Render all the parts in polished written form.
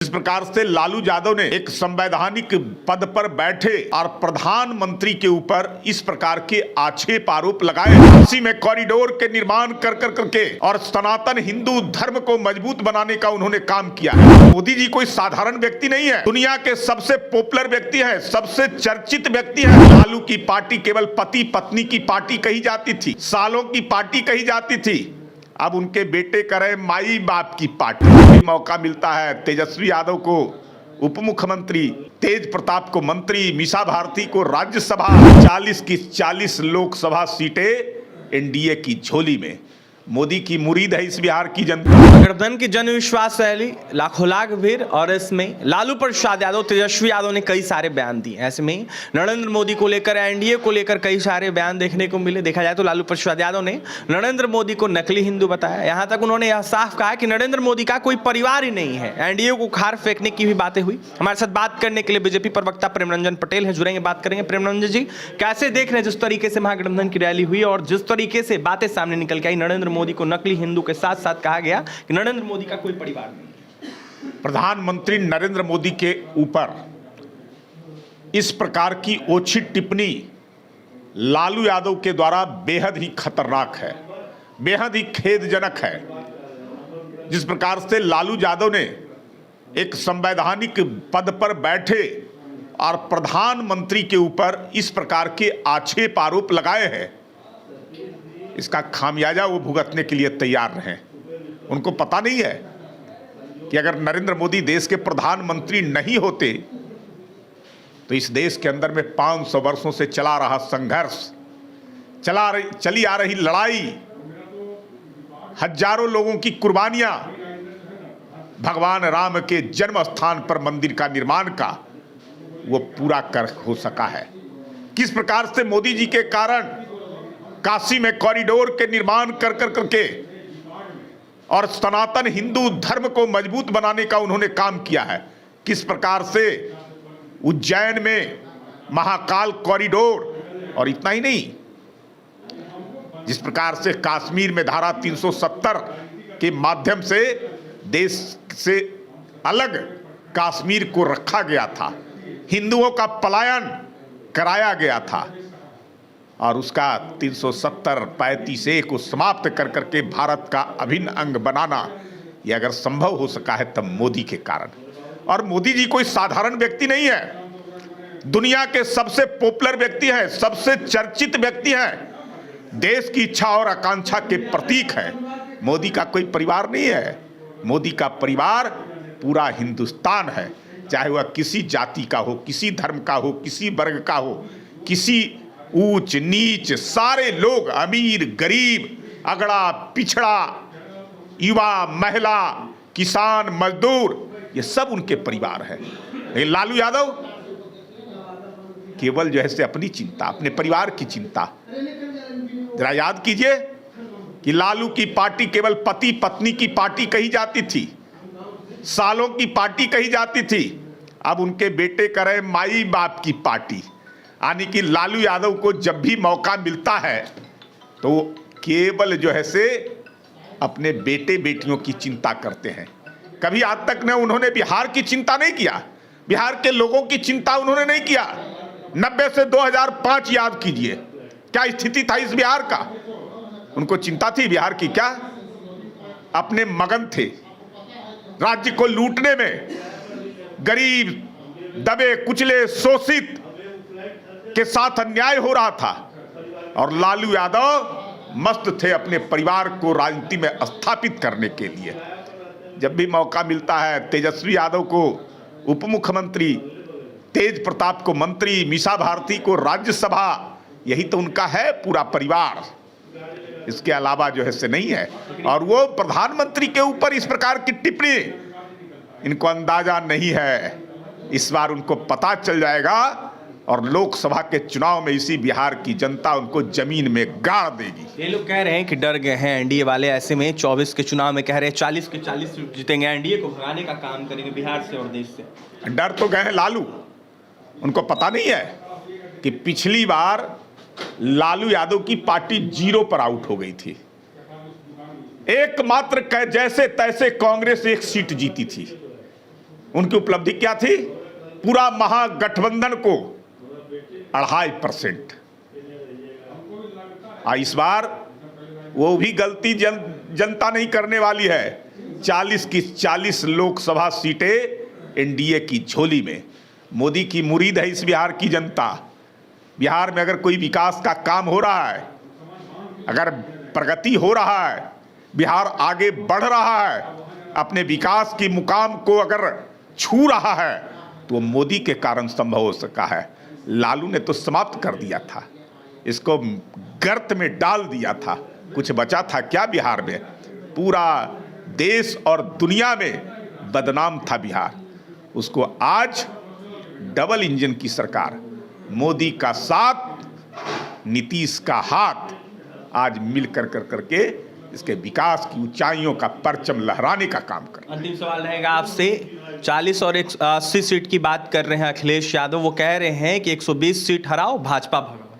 इस प्रकार से लालू यादव ने एक संवैधानिक पद पर बैठे और प्रधानमंत्री के ऊपर इस प्रकार के आक्षेप आरोप लगाए। काशी में कॉरिडोर के निर्माण कर करके और सनातन हिंदू धर्म को मजबूत बनाने का उन्होंने काम किया है। मोदी जी कोई साधारण व्यक्ति नहीं है, दुनिया के सबसे पॉपुलर व्यक्ति है, सबसे चर्चित व्यक्ति है। लालू की पार्टी केवल पति पत्नी की पार्टी कही जाती थी, सालों की पार्टी कही जाती थी। अब उनके बेटे करे माई बाप की पार्टी। मौका मिलता है तेजस्वी यादव को उप मुख्यमंत्री, तेज प्रताप को मंत्री, मीसा भारती को राज्यसभा, 40 की 40 लोकसभा सीटें एनडीए की झोली में। मोदी की मुरीद है इस बिहार की जनता। गठबंधन की जन विश्वास रैली, लाखों लाख भीड़, और इसमें लालू प्रसाद यादव, तेजस्वी यादव ने कई सारे बयान दिए। ऐसे में नरेंद्र मोदी को लेकर, एनडीए को लेकर कई सारे बयान देखने को मिले। देखा जाए तो लालू प्रसाद यादव ने नरेंद्र मोदी को नकली हिंदू बताया। यहां तक उन्होंने यह साफ कहा कि नरेंद्र मोदी का कोई परिवार ही नहीं है। एनडीए को खार फेंकने की भी बातें हुई। हमारे साथ बात करने के लिए बीजेपी प्रवक्ता प्रेमरंजन पटेल हैं, जुड़ेंगे, बात करेंगे। प्रेमरंजन जी, कैसे देख रहे हैं जिस तरीके से महागठबंधन की रैली हुई और जिस तरीके से बातें सामने निकल के आई, नरेंद्र मोदी को नकली हिंदू के साथ साथ कहा गया कि नरेंद्र मोदी का कोई परिवार नहीं। प्रधानमंत्री नरेंद्र मोदी के ऊपर इस प्रकार की ओछी टिप्पणी लालू यादव के द्वारा बेहद ही खतरनाक है, बेहद ही खेदजनक है। जिस प्रकार से लालू यादव ने एक संवैधानिक पद पर बैठे और प्रधानमंत्री के ऊपर इस प्रकार के आक्षेप आरोप लगाए हैं, इसका खामियाजा वो भुगतने के लिए तैयार रहे। उनको पता नहीं है कि अगर नरेंद्र मोदी देश के प्रधानमंत्री नहीं होते तो इस देश के अंदर में 500 वर्षों से चला रहा संघर्ष, चली आ रही लड़ाई, हजारों लोगों की कुर्बानियां, भगवान राम के जन्म स्थान पर मंदिर का निर्माण का, वो पूरा कर हो सका है। किस प्रकार से मोदी जी के कारण काशी में कॉरिडोर के निर्माण कर करके और सनातन हिंदू धर्म को मजबूत बनाने का उन्होंने काम किया है। किस प्रकार से उज्जैन में महाकाल कॉरिडोर, और इतना ही नहीं, जिस प्रकार से कश्मीर में धारा 370 के माध्यम से देश से अलग कश्मीर को रखा गया था, हिंदुओं का पलायन कराया गया था, और उसका 370-35A को समाप्त कर करके भारत का अभिन्न अंग बनाना, यह अगर संभव हो सका है तब मोदी के कारण। और मोदी जी कोई साधारण व्यक्ति नहीं है, दुनिया के सबसे पॉपुलर व्यक्ति है, सबसे चर्चित व्यक्ति है, देश की इच्छा और आकांक्षा के प्रतीक है। मोदी का कोई परिवार नहीं है, मोदी का परिवार पूरा हिंदुस्तान है, चाहे वह किसी जाति का हो, किसी धर्म का हो, किसी वर्ग का हो, किसी ऊंच नीच, सारे लोग, अमीर गरीब, अगड़ा पिछड़ा, युवा महिला, किसान मजदूर, ये सब उनके परिवार है। लेकिन लालू यादव केवल जो है से अपनी चिंता, अपने परिवार की चिंता। जरा याद कीजिए कि लालू की पार्टी केवल पति पत्नी की पार्टी कही जाती थी, सालों की पार्टी कही जाती थी। अब उनके बेटे करे माई बाप की पार्टी, यानी कि लालू यादव को जब भी मौका मिलता है तो केवल जो है से अपने बेटे बेटियों की चिंता करते हैं। कभी आज तक ने उन्होंने बिहार की चिंता नहीं किया, बिहार के लोगों की चिंता उन्होंने नहीं किया। 90 से 2005 याद कीजिए, क्या स्थिति था इस बिहार का। उनको चिंता थी बिहार की क्या? अपने मगन थे राज्य को लूटने में, गरीब, दबे कुचले, शोषित के साथ अन्याय हो रहा था, और लालू यादव मस्त थे अपने परिवार को राजनीति में स्थापित करने के लिए। जब भी मौका मिलता है तेजस्वी यादव को उप मुख्यमंत्री, तेज प्रताप को मंत्री, मीसा भारती को राज्यसभा, यही तो उनका है पूरा परिवार, इसके अलावा जो है से नहीं है। और वो प्रधानमंत्री के ऊपर इस प्रकार की टिप्पणी, इनको अंदाजा नहीं है, इस बार उनको पता चल जाएगा और लोकसभा के चुनाव में इसी बिहार की जनता उनको जमीन में गाड़ देगी। ये लोग कह रहे हैं कि डर गए हैं एनडीए वाले, ऐसे में 24 के चुनाव में कह रहे हैं 40 के 40 जीतेंगे, एनडीए को भगाने का काम करेंगे बिहार से और देश से। डर तो गए हैं लालू, उनको पता नहीं है कि पिछली बार लालू यादव की पार्टी 0 पर आउट हो गई थी, एकमात्र जैसे तैसे कांग्रेस 1 सीट जीती थी। उनकी उपलब्धि क्या थी? पूरा महागठबंधन को 2.5%। इस बार वो भी गलती जनता नहीं करने वाली है। 40 की 40 लोकसभा सीटें एनडीए की झोली में। मोदी की मुरीद है इस बिहार की जनता। बिहार में अगर कोई विकास का काम हो रहा है, अगर प्रगति हो रहा है, बिहार आगे बढ़ रहा है, अपने विकास की मुकाम को अगर छू रहा है, तो मोदी के कारण संभव हो सका है। लालू ने तो समाप्त कर दिया था, इसको गर्त में डाल दिया था। कुछ बचा था क्या बिहार में? पूरा देश और दुनिया में बदनाम था बिहार। उसको आज डबल इंजन की सरकार, मोदी का साथ, नीतीश का हाथ, आज मिल करके इसके विकास की ऊंचाइयों का परचम लहराने का काम कर। अंतिम सवाल रहेगा आपसे। 40 और 180 सीट की बात कर रहे हैं अखिलेश यादव। वो कह रहे हैं कि 120 सीट हराओ, भाजपा भगाओ।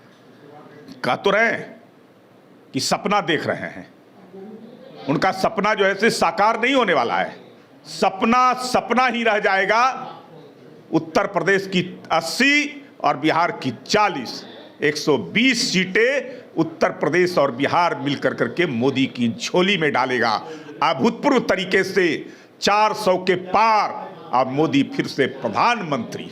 कह तो रहे हैं कि सपना देख रहे हैं। उनका सपना जो है साकार नहीं होने वाला है। सपना ही रह जाएगा। उत्तर प्रदेश की 80 और बिहार की 40, 120 सीटें उत्तर प्रदेश और बिहार मिलकर करके मोदी की झोली में डालेगा। अभूतपूर्व तरीके से 400 के पार, अब मोदी फिर से प्रधानमंत्री।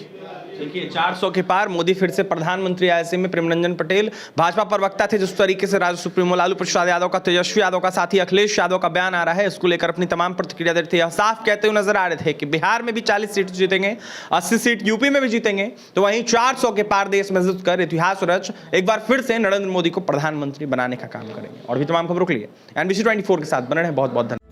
देखिए, 400 के पार, मोदी फिर से प्रधानमंत्री। ऐसे में प्रेमरंजन पटेल भाजपा प्रवक्ता थे। जिस तरीके से राजद सुप्रीमो लालू प्रसाद यादव का, तेजस्वी यादव का, साथ ही अखिलेश यादव का बयान आ रहा है, इसको लेकर अपनी तमाम प्रतिक्रिया दे रहे थे। साफ कहते हुए नजर आ रहे थे कि बिहार में भी 40 सीट जीतेंगे, 80 सीट यूपी में भी जीतेंगे, तो वहीं 400 के पार देश में जीत कर इतिहास रच एक बार फिर से नरेंद्र मोदी को प्रधानमंत्री बनाने का काम करेंगे। और भी तमाम खबरों के लिए NBC 24 के साथ बने रहें। बहुत बहुत धन्यवाद।